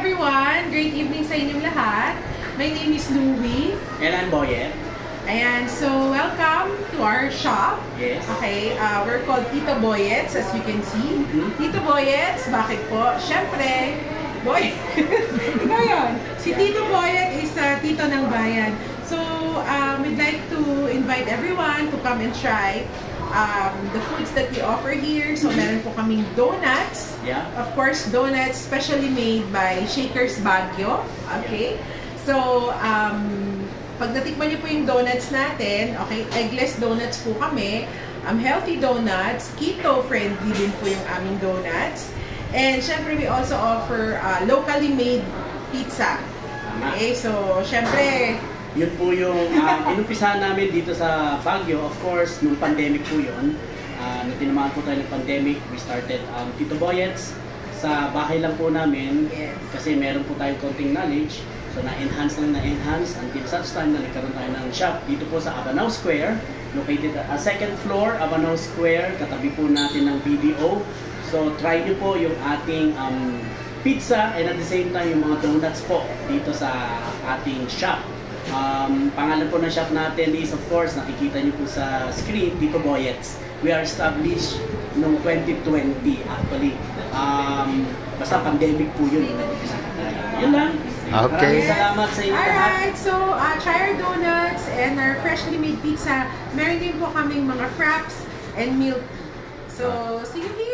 everyone! Great evening sa inyong lahat. My name is Louie. And I'm Boyet. Ayan, so welcome to our shop. Yes. Okay, we're called Tito Boyets, as you can see. Tito Boyets, bakit po? Siyempre, Boy, ikaw yun. Si Tito Boyet is Tito ng Bayan. So, we'd like to invite everyone to come and try the foods that we offer here. So, meron po kaming donuts. Yeah. Of course, donuts specially made by Shakers Baguio. Okay? So, pag natikman niyo po yung donuts natin, okay, eggless donuts po kami, healthy donuts, keto-friendly din po yung aming donuts. And syempre, we also offer locally made pizza. Okay, so syempre, yun po yung inumpisahan namin dito sa Baguio. Of course, nung pandemic po yun, nung tinamaan po tayo ng pandemic, we started Tito Boyets sa bahay lang po namin. Yes. Kasi meron po tayong konting knowledge. So, na-enhance until such time na nagkaroon tayo ng shop dito po sa Abanao Square. Located at second floor, Abanao Square, katabi po natin ng BDO. So, try nyo po yung ating pizza and at the same time yung mga donuts po dito sa ating shop. Pangalan po ng shop natin is, of course, nakikita nyo po sa screen, Tito Boyets. We are established noong 2020 actually. Basta pandemic po yun. Yun lang. Okay. Maraming salamat sa inyo lahat. Alright, so try our donuts and our freshly made pizza. Meron din po kaming mga fraps and milk tea. So, see you here.